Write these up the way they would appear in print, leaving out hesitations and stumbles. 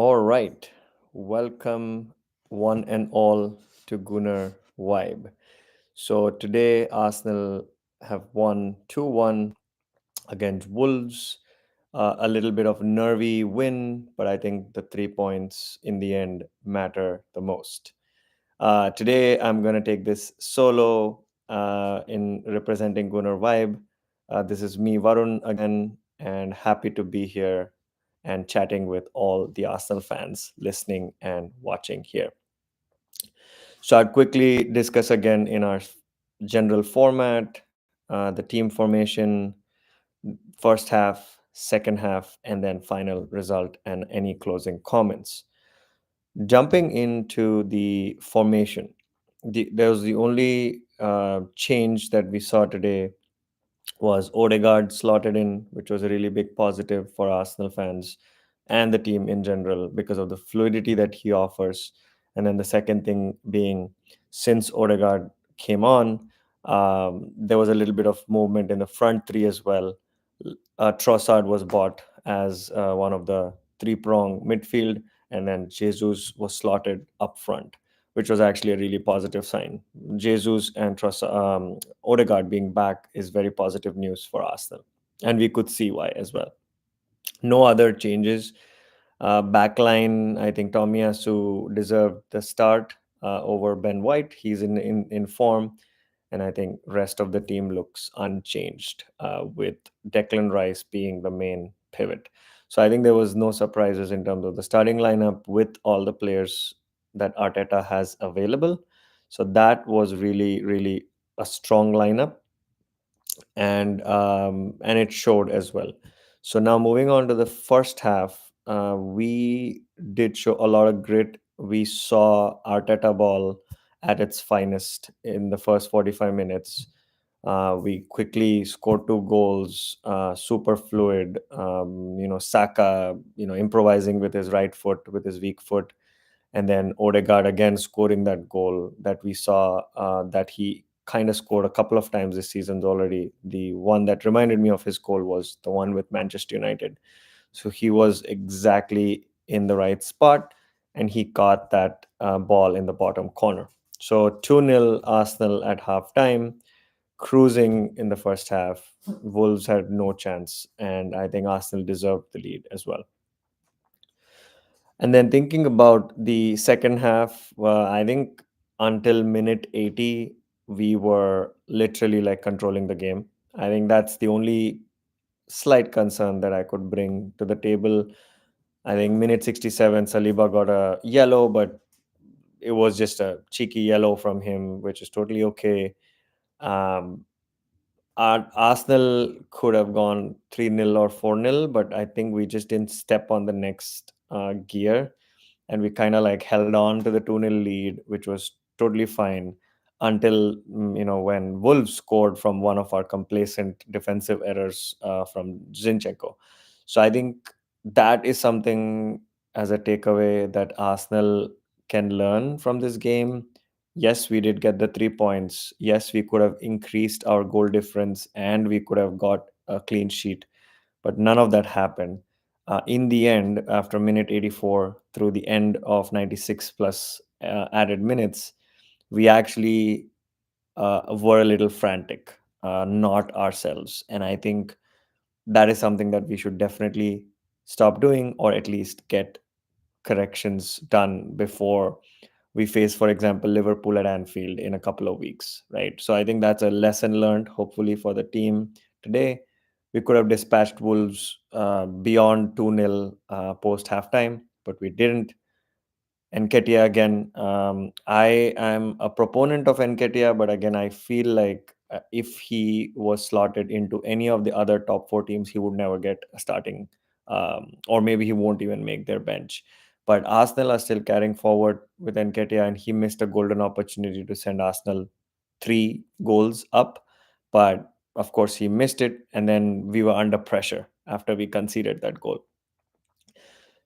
All right. Welcome, one and all, to Gunnar Vibe. So today, Arsenal have won 2-1 against Wolves. A little bit of nervy win, but I think the 3 points in the end matter the most. Today, I'm going to take this solo in representing Gunnar Vibe. This is me, Varun, again, and happy to be here and chatting with all the Arsenal fans listening and watching here. So, I'd quickly discuss again in our general format the team formation, first half, second half, and then final result and any closing comments. Jumping into the formation, there was the only change that we saw today was Odegaard slotted in, which was a really big positive for Arsenal fans and the team in general because of the fluidity that he offers. And then the second thing being, since Odegaard came on, there was a little bit of movement in the front three as well. Trossard was bought as one of the three-prong midfield, and then Jesus was slotted up front, which was actually a really positive sign. Jesus and Odegaard being back is very positive news for Arsenal, and we could see why as well. No other changes. Backline, I think Tomiyasu deserved the start over Ben White. He's in form, and I think rest of the team looks unchanged with Declan Rice being the main pivot. So I think there was no surprises in terms of the starting lineup with all the players that Arteta has available. So that was really a strong lineup, and it showed as well. So now moving on to the first half, we did show a lot of grit. We saw Arteta ball at its finest in the first 45 minutes. We quickly scored two goals, super fluid. Saka, improvising with his right foot, with his weak foot, and then Odegaard again scoring that goal that we saw that he kind of scored a couple of times this season already. The one that reminded me of his goal was the one with Manchester United. So he was exactly in the right spot, and he caught that ball in the bottom corner. So 2-0 Arsenal at halftime, cruising in the first half. Wolves had no chance, and I think Arsenal deserved the lead as well. And then thinking about the second half, I think until minute 80, we were literally like controlling the game. I think that's the only slight concern that I could bring to the table. I think minute 67, Saliba got a yellow, but it was just a cheeky yellow from him, which is totally okay. Um, Arsenal could have gone 3-0 or 4-0, but I think we just didn't step on the next gear, and we kind of like held on to the 2-0 lead, which was totally fine until when Wolves scored from one of our complacent defensive errors from Zinchenko. So I think that is something as a takeaway that Arsenal can learn from this game. Yes, we did get the 3 points. Yes, we could have increased our goal difference and we could have got a clean sheet, but none of that happened. In the end, after minute 84 through the end of 96 plus added minutes, we actually were a little frantic, not ourselves. And I think that is something that we should definitely stop doing, or at least get corrections done before we face, for example, Liverpool at Anfield in a couple of weeks, right? So I think that's a lesson learned, hopefully, for the team today. We could have dispatched Wolves beyond 2-0 post halftime, but we didn't. Nketiah again. I am a proponent of Nketiah, but again, I feel like if he was slotted into any of the other top four teams, he would never get a starting, or maybe he won't even make their bench. But Arsenal are still carrying forward with Nketiah, and he missed a golden opportunity to send Arsenal 3 goals up. But of course, he missed it, and then we were under pressure after we conceded that goal.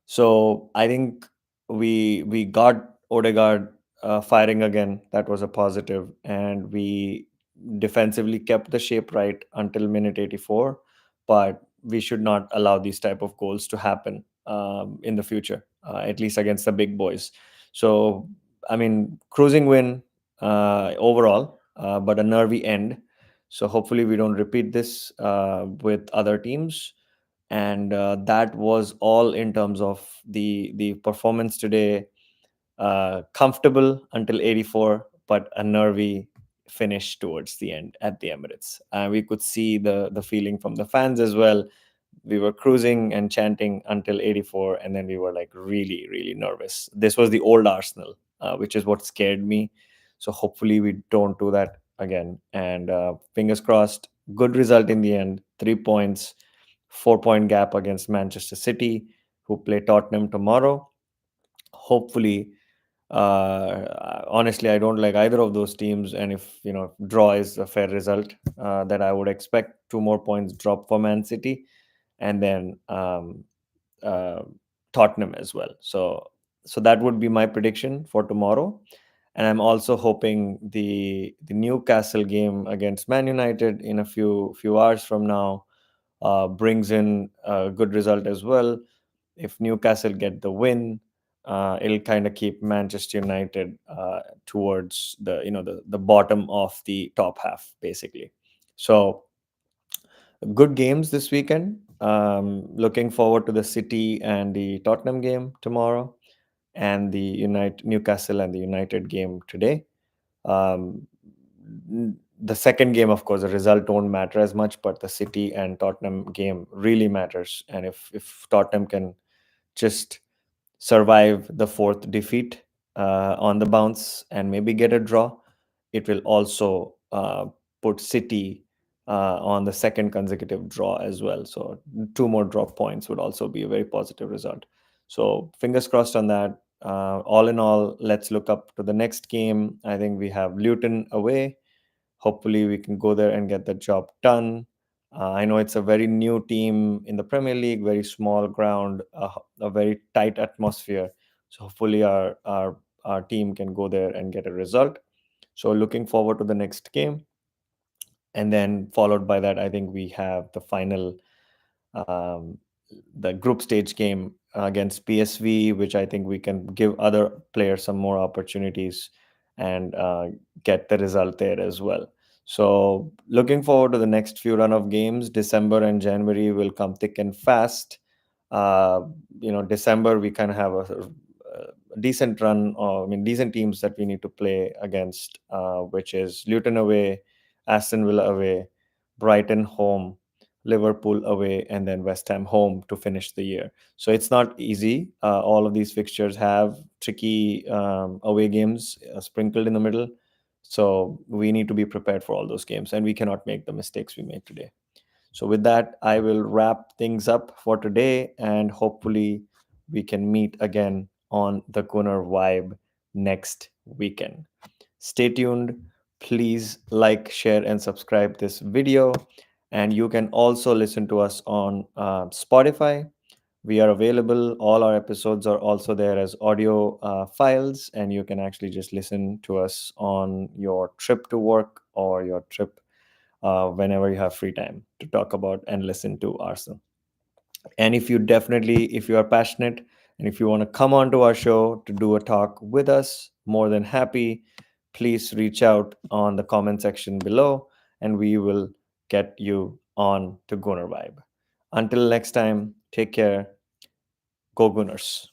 So I think we got Odegaard firing again. That was a positive, and we defensively kept the shape right until minute 84. But we should not allow these type of goals to happen. in the future, at least against the big boys. So, I mean, cruising win overall, but a nervy end. So, hopefully, we don't repeat this with other teams. And that was all in terms of the performance today. Comfortable until 84, but a nervy finish towards the end at the Emirates. We could see the feeling from the fans as well. We were cruising and chanting until 84, and then we were like really, really nervous. This was the old Arsenal, which is what scared me. So hopefully we don't do that again. And fingers crossed, good result in the end. 3 points, 4 point gap against Manchester City, who play Tottenham tomorrow. Hopefully, honestly, I don't like either of those teams, and if draw is a fair result, that I would expect 2 more points drop for Man City, and then uh, Tottenham as well. So that would be my prediction for tomorrow. And I'm also hoping the Newcastle game against Man United in a few hours from now brings in a good result as well. If Newcastle get the win, it'll kind of keep Manchester United towards the bottom of the top half, basically. So good games this weekend. Looking forward to the City and the Tottenham game tomorrow, and the Newcastle and the United game today. Um, the second game, of course, the result don't matter as much, but the City and Tottenham game really matters. And if Tottenham can just survive the fourth defeat on the bounce and maybe get a draw, it will also put City on the second consecutive draw as well. So 2 more drop points would also be a very positive result. So fingers crossed on that. All in all, let's look up to the next game. I think we have Luton away. Hopefully, we can go there and get the job done. I know it's a very new team in the Premier League, very small ground, a very tight atmosphere. So hopefully, our team can go there and get a result. So looking forward to the next game, and then followed by that, I think we have the final, um, the group stage game against PSV, which I think we can give other players some more opportunities and get the result there as well. So looking forward to the next few run of games. December and January will come thick and fast. Uh, December we kind of have a sort of, decent run, or I mean decent teams that we need to play against, which is Luton away, Aston Villa away, Brighton home, Liverpool away, and then West Ham home to finish the year. So it's not easy. All of these fixtures have tricky away games sprinkled in the middle. So we need to be prepared for all those games, and we cannot make the mistakes we made today. So with that, I will wrap things up for today, and hopefully we can meet again on the Gunner Vibe next weekend. Stay tuned. Please like, share, and subscribe this video. And you can also listen to us on Spotify. We are available. All our episodes are also there as audio files, and you can actually just listen to us on your trip to work or your trip whenever you have free time to talk about and listen to Arsenal. And if you are passionate and if you want to come on to our show to do a talk with us, more than happy. Please reach out on the comment section below, and we will get you on to Gunner Vibe. Until next time, take care. Go Gunners.